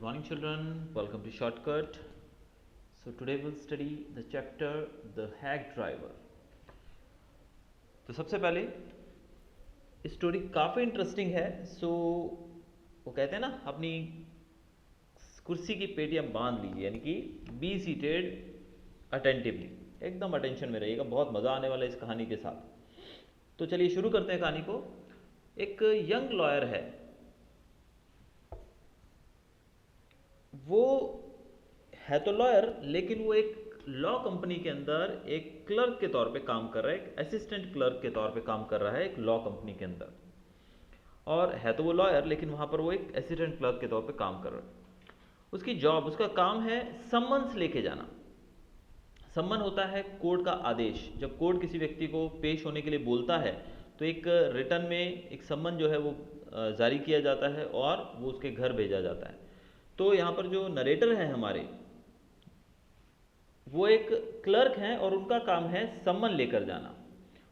morning, children. Welcome to Shortcut. So, today we'll study the chapter The Hack Driver. तो सबसे पहले story काफ़ी interesting है. वो कहते हैं ना, अपनी कुर्सी की पेटियां बांध लीजिए, यानी कि बी सीटेड अटेंटिवली, एकदम अटेंशन में रहिएगा. बहुत मज़ा आने वाला है इस कहानी के साथ. तो चलिए शुरू करते हैं कहानी को. एक यंग लॉयर है, वो है तो लॉयर, लेकिन वो एक लॉ कंपनी के अंदर एक क्लर्क के तौर पे काम कर रहा है, एक असिस्टेंट क्लर्क के तौर पे काम कर रहा है एक लॉ कंपनी के अंदर. और है तो वो लॉयर, लेकिन वहाँ पर वो एक असिस्टेंट क्लर्क के तौर पे काम कर रहा है. उसकी जॉब, उसका काम है सम्मन्स लेके जाना. सम्मन होता है कोर्ट का आदेश. जब कोर्ट किसी व्यक्ति को पेश होने के लिए बोलता है तो एक रिटर्न में एक सम्मन जो है वो जारी किया जाता है और वो उसके घर भेजा जाता है. तो यहाँ पर जो नरेटर हैं हमारे, वो एक क्लर्क हैं और उनका काम है सम्मन लेकर जाना.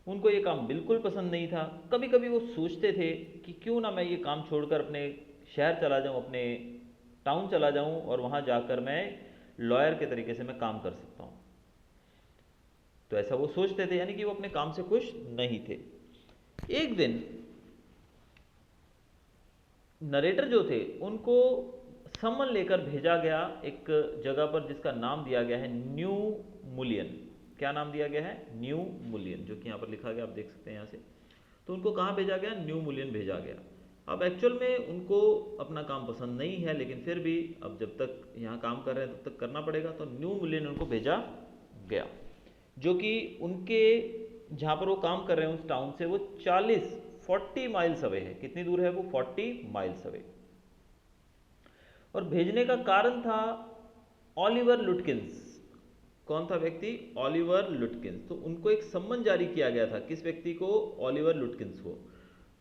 उनको ये काम बिल्कुल पसंद नहीं था. कभी कभी वो सोचते थे कि क्यों ना मैं ये काम छोड़कर अपने शहर चला जाऊँ, अपने टाउन चला जाऊँ और वहाँ जाकर मैं लॉयर के तरीके से मैं काम कर सकता हूँ. तो ऐसा वो सोचते थे, यानी कि वो अपने काम से खुश नहीं थे. एक दिन नरेटर जो थे उनको सम्मन लेकर भेजा गया एक जगह पर जिसका नाम दिया गया है न्यू मुलियन. क्या नाम दिया गया है? न्यू मुलियन, जो कि यहाँ पर लिखा गया, आप देख सकते हैं यहाँ से. तो उनको कहाँ भेजा गया? न्यू मुलियन भेजा गया. अब एक्चुअल में उनको अपना काम पसंद नहीं है, लेकिन फिर भी अब जब तक यहाँ काम कर रहे हैं तब तक करना पड़ेगा. तो न्यू मुलियन उनको भेजा गया, जो कि उनके जहाँ पर वो काम कर रहे हैं उस टाउन से वो 40 माइल्स अवे है. कितनी दूर है वो? 40 माइल्स अवे. और भेजने का कारण था ऑलिवर लुटकिंस. कौन था व्यक्ति? ऑलिवर लुटकिंस. तो उनको एक सम्मन जारी किया गया था. किस व्यक्ति को? ऑलिवर लुटकिंस को.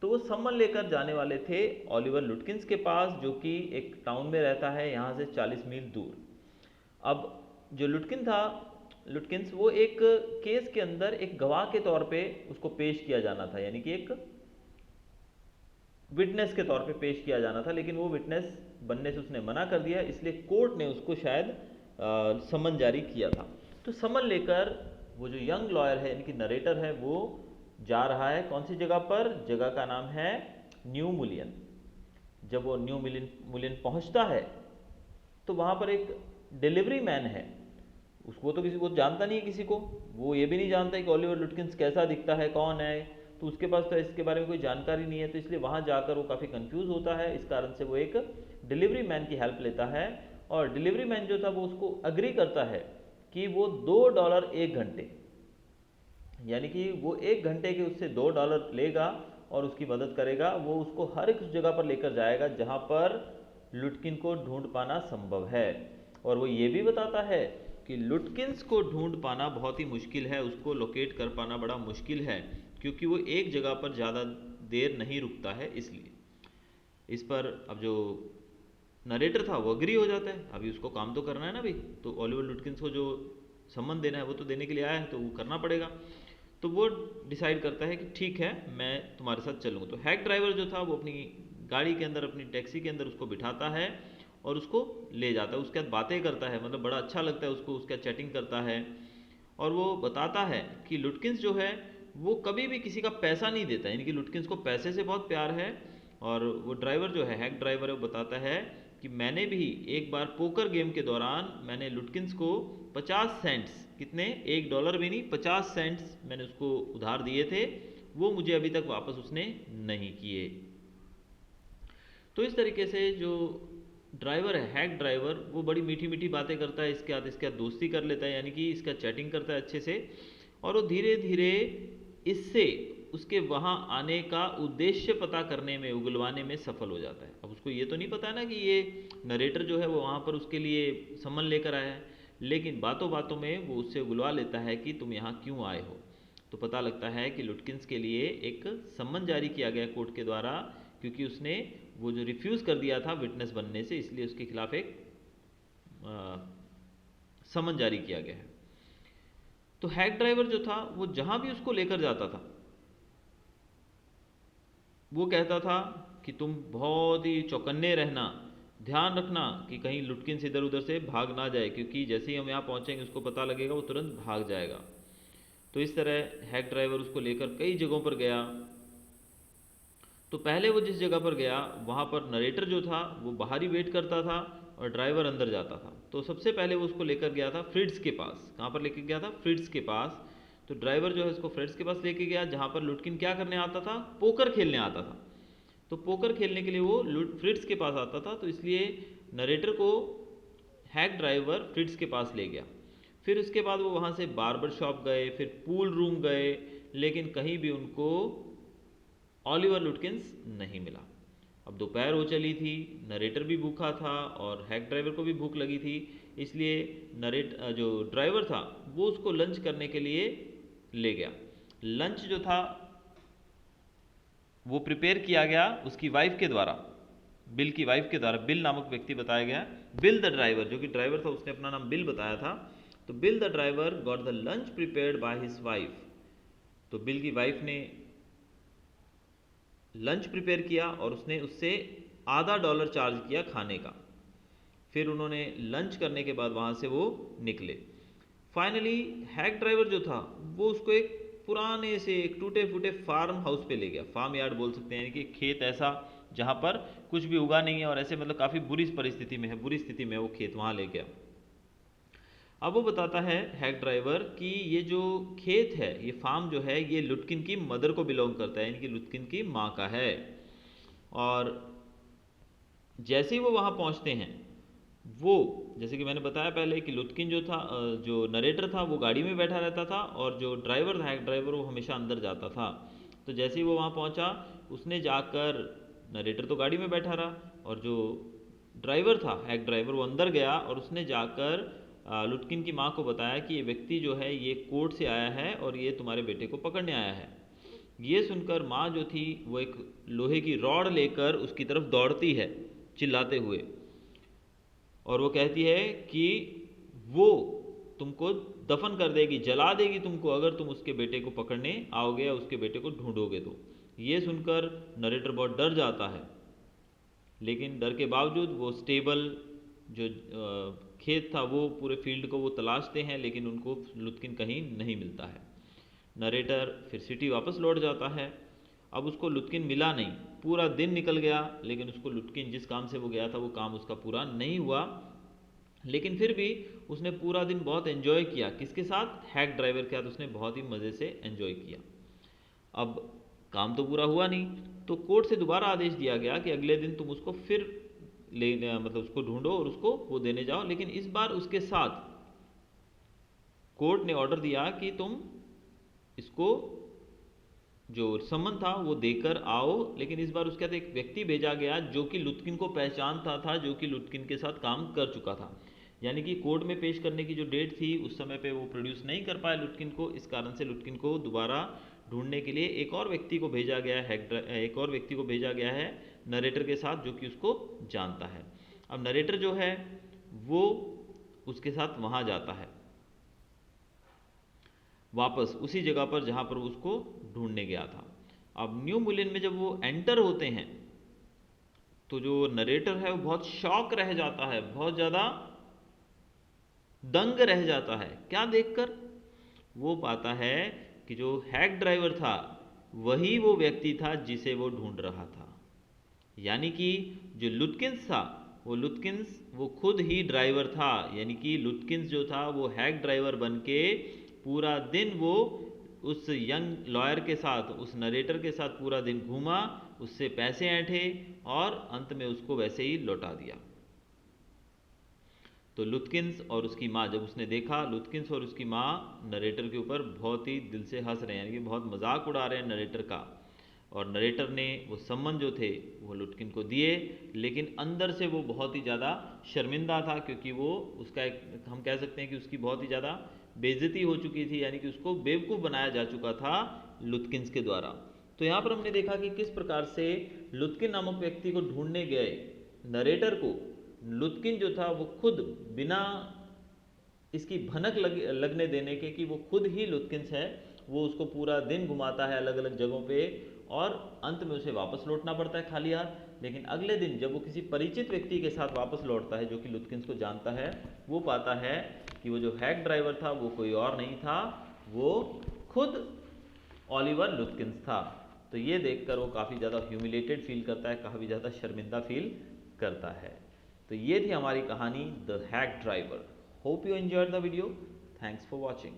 तो वो सम्मन लेकर जाने वाले थे ऑलिवर लुटकिंस के पास, जो कि एक टाउन में रहता है यहाँ से 40 मील दूर. अब जो लुटकिंस वो एक केस के अंदर एक गवाह के तौर पे उसको पेश किया जाना था, यानी कि एक विटनेस के तौर पे पेश किया जाना था. लेकिन वो विटनेस बनने से उसने मना कर दिया, इसलिए कोर्ट ने उसको शायद समन जारी किया था. तो समन लेकर वो जो यंग लॉयर है, यानी कि नरेटर है, वो जा रहा है कौन सी जगह पर? जगह का नाम है न्यू मुलियन. जब वो न्यू मुलियन पहुंचता है तो वहाँ पर एक डिलीवरी मैन है. उसको तो किसी को जानता नहीं है, किसी को वो ये भी नहीं जानता है कि ऑलिवर लुटकिंस कैसा दिखता है, कौन है. तो उसके पास तो इसके बारे में कोई जानकारी नहीं है. तो इसलिए वहाँ जाकर वो काफ़ी कंफ्यूज होता है. इस कारण से वो एक डिलीवरी मैन की हेल्प लेता है. और डिलीवरी मैन जो था वो उसको अग्री करता है कि वो $2 एक घंटे, यानी कि वो एक घंटे के उससे $2 लेगा और उसकी मदद करेगा. वो उसको हर एक उस जगह पर लेकर जाएगा जहाँ पर लुटकिन को ढूंढ पाना संभव है. और वो ये भी बताता है कि लुटकिंस को ढूंढ पाना बहुत ही मुश्किल है, उसको लोकेट कर पाना बड़ा मुश्किल है, क्योंकि वो एक जगह पर ज़्यादा देर नहीं रुकता है. इसलिए इस पर अब जो नरेटर था वो अग्री हो जाता है. अभी उसको काम तो करना है ना भाई. तो ऑलिवर लुटकिंस को जो सम्मन देना है वो तो देने के लिए आया है, तो वो करना पड़ेगा. तो वो डिसाइड करता है कि ठीक है, मैं तुम्हारे साथ चलूँगा. तो हैक ड्राइवर जो था वो अपनी गाड़ी के अंदर, अपनी टैक्सी के अंदर उसको बिठाता है और उसको ले जाता है. उसके बाद बातें करता है, मतलब बड़ा अच्छा लगता है उसको, उसका चैटिंग करता है. और वो बताता है कि लुटकिंस जो है वो कभी भी किसी का पैसा नहीं देता, यानी कि लुटकिंस को पैसे से बहुत प्यार है. और वो ड्राइवर जो है, हैक ड्राइवर है, वो बताता है कि मैंने भी एक बार पोकर गेम के दौरान मैंने लुटकिंस को 50 सेंट्स, कितने? $1 भी नहीं, 50 सेंट्स मैंने उसको उधार दिए थे. वो मुझे अभी तक वापस उसने नहीं किए. तो इस तरीके से जो ड्राइवर है, हैक ड्राइवर, वो बड़ी मीठी मीठी बातें करता है. इसके साथ दोस्ती कर लेता है, यानी कि इसका चैटिंग करता है अच्छे से. और वो धीरे धीरे इससे उसके वहाँ आने का उद्देश्य पता करने में, उगलवाने में सफल हो जाता है. अब उसको ये तो नहीं पता है ना कि ये नरेटर जो है वो वहाँ पर उसके लिए सम्मन लेकर आया है, लेकिन बातों बातों में वो उससे उगलवा लेता है कि तुम यहाँ क्यों आए हो. तो पता लगता है कि लुटकिंस के लिए एक सम्मन जारी किया गया कोर्ट के द्वारा, क्योंकि उसने वो जो रिफ्यूज़ कर दिया था विटनेस बनने से, इसलिए उसके खिलाफ एक सम्मन जारी किया गया है. तो हैक ड्राइवर जो था वो जहाँ भी उसको लेकर जाता था वो कहता था कि तुम बहुत ही चौकन्ने रहना, ध्यान रखना कि कहीं लुटकिंस इधर उधर से भाग ना जाए, क्योंकि जैसे ही हम यहाँ पहुँचेंगे उसको पता लगेगा, वो तुरंत भाग जाएगा। तो इस तरह हैक ड्राइवर उसको लेकर कई जगहों पर गया। तो पहले वो जिस जगह पर गया वहाँ पर नरेटर जो था वो बाहर ही वेट करता था और ड्राइवर अंदर जाता था। तो सबसे पहले वो उसको लेकर गया था फ्रिट्ज के पास। कहाँ पर लेकर गया था? फ्रिट्ज के पास। तो ड्राइवर जो है उसको फ्रिट्ज के पास लेके गया, जहाँ पर लुटकिन क्या करने आता था? पोकर खेलने आता था। तो पोकर खेलने के लिए वो फ्रिट्ज के पास आता था, तो इसलिए नरेटर को हैक ड्राइवर फ्रिट्ज के पास ले गया। फिर उसके बाद वो वहाँ से बार्बर शॉप गए, फिर पूल रूम गए, लेकिन कहीं भी उनको ऑलिवर लुटकिंस नहीं मिला। अब दोपहर हो चली थी, नरेटर भी भूखा था और हैक ड्राइवर को भी भूख लगी थी, इसलिए जो ड्राइवर था वो उसको लंच करने के लिए ले गया। लंच जो था वो प्रिपेयर किया गया उसकी वाइफ के द्वारा, बिल की वाइफ के द्वारा। बिल नामक व्यक्ति बताया गया, बिल द ड्राइवर, जो कि ड्राइवर था उसने अपना नाम बिल बताया था। तो bill the driver got the lunch prepared by his wife. तो बिल की वाइफ ने लंच प्रिपेयर किया और उसने उससे $0.50 चार्ज किया खाने का। फिर उन्होंने लंच करने के बाद वहाँ से वो निकले। फाइनली हैक ड्राइवर जो था वो उसको एक पुराने से एक टूटे फूटे फार्म हाउस पे ले गया। फार्म यार्ड बोल सकते हैं, यानी कि खेत ऐसा जहाँ पर कुछ भी उगा नहीं है और ऐसे मतलब काफ़ी बुरी परिस्थिति में है, बुरी स्थिति में वो खेत वहाँ ले गया। अब वो बताता है हैक ड्राइवर कि ये जो खेत है, ये फार्म जो है, ये लुटकिन की मदर को बिलोंग करता है, यानी कि लुटकिन की माँ का है। और जैसे ही वो वहाँ पहुँचते हैं, वो जैसे कि मैंने बताया पहले कि लुटकिन जो था, जो नरेटर था वो गाड़ी में बैठा रहता था और जो ड्राइवर था हैक ड्राइवर वो हमेशा अंदर जाता था। तो जैसे ही वो वहाँ पहुँचा, उसने जाकर, नरेटर तो गाड़ी में बैठा रहा और जो ड्राइवर था हैक ड्राइवर वो अंदर गया और उसने जाकर लुटकिन की माँ को बताया कि ये व्यक्ति जो है ये कोर्ट से आया है और ये तुम्हारे बेटे को पकड़ने आया है। ये सुनकर माँ जो थी वो एक लोहे की रॉड लेकर उसकी तरफ दौड़ती है चिल्लाते हुए, और वो कहती है कि वो तुमको दफन कर देगी, जला देगी तुमको, अगर तुम उसके बेटे को पकड़ने आओगे या उसके बेटे को ढूंढोगे तो। ये सुनकर नरेटर बहुत डर जाता है, लेकिन डर के बावजूद वो स्टेबल जो खेत था वो पूरे फील्ड को वो तलाशते हैं, लेकिन उनको लुटकिन कहीं नहीं मिलता है। नरेटर फिर सिटी वापस लौट जाता है। अब उसको लुटकिन मिला नहीं, पूरा दिन निकल गया, लेकिन उसको लुटकिन जिस काम से वो गया था वो काम उसका पूरा नहीं हुआ। लेकिन फिर भी उसने पूरा दिन बहुत एंजॉय किया। किसके साथ? हैक ड्राइवर के साथ उसने बहुत ही मज़े से एंजॉय किया। अब काम तो पूरा हुआ नहीं, तो कोर्ट से दोबारा आदेश दिया गया कि अगले दिन तुम उसको फिर ले, मतलब उसको ढूंढो और उसको वो देने जाओ। लेकिन इस बार उसके साथ कोर्ट ने ऑर्डर दिया कि तुम इसको जो सम्मन था वो देकर आओ। लेकिन इस बार उसके साथ एक व्यक्ति भेजा गया जो कि लुटकिन को पहचानता था, जो कि लुटकिन के साथ काम कर चुका था। यानी कि कोर्ट में पेश करने की जो डेट थी उस समय पे वो प्रोड्यूस नहीं कर पाया लुटकिन को, इस कारण से लुटकिन को दोबारा ढूंढने के लिए एक और व्यक्ति को भेजा गया है, एक और व्यक्ति को भेजा गया है नरेटर के साथ, जो कि उसको जानता है। अब नरेटर जो है वो उसके साथ वहाँ जाता है, वापस उसी जगह पर जहाँ पर उसको ढूंढने गया था। अब न्यू मुलिन में जब वो एंटर होते हैं तो जो नरेटर है वो बहुत शॉक रह जाता है, बहुत ज़्यादा दंग रह जाता है। क्या देखकर? वो पाता है कि जो हैक ड्राइवर था वही वो व्यक्ति था जिसे वो ढूंढ रहा था। यानी कि जो लुटकिंस था वो लुटकिंस वो खुद ही ड्राइवर था। यानी कि लुटकिंस जो था वो हैक ड्राइवर बन के पूरा दिन वो उस यंग लॉयर के साथ, उस नरेटर के साथ पूरा दिन घूमा, उससे पैसे ऐंठे और अंत में उसको वैसे ही लौटा दिया। तो लुटकिंस और उसकी माँ, जब उसने देखा लुटकिंस और उसकी माँ नरेटर के ऊपर बहुत ही दिल से हंस रहे हैं, यानी कि बहुत मजाक उड़ा रहे हैं नरेटर का। और नरेटर ने वो सम्मन जो थे वो लुटकिन को दिए, लेकिन अंदर से वो बहुत ही ज़्यादा शर्मिंदा था, क्योंकि वो उसका एक, हम कह सकते हैं कि उसकी बहुत ही ज़्यादा बेइज्जती हो चुकी थी, यानी कि उसको बेवकूफ़ बनाया जा चुका था लुटकिंस के द्वारा। तो यहाँ पर हमने देखा कि किस प्रकार से लुटकिन नामक व्यक्ति को ढूंढने गए नरेटर को लुटकिन जो था वो खुद बिना इसकी भनक लगने देने के कि वो खुद ही लुटकिंस है, वो उसको पूरा दिन घुमाता है अलग अलग जगहों पे और अंत में उसे वापस लौटना पड़ता है खाली हाथ। लेकिन अगले दिन जब वो किसी परिचित व्यक्ति के साथ वापस लौटता है जो कि लुथकिंस को जानता है, वो पाता है कि वो जो हैक ड्राइवर था वो कोई और नहीं था, वो खुद ओलिवर लुथकिंस था। तो ये देखकर वो काफ़ी ज़्यादा ह्यूमिलेटेड फील करता है, काफ़ी ज़्यादा शर्मिंदा फील करता है। तो ये थी हमारी कहानी the hack driver. Hope you enjoyed the video. Thanks for watching.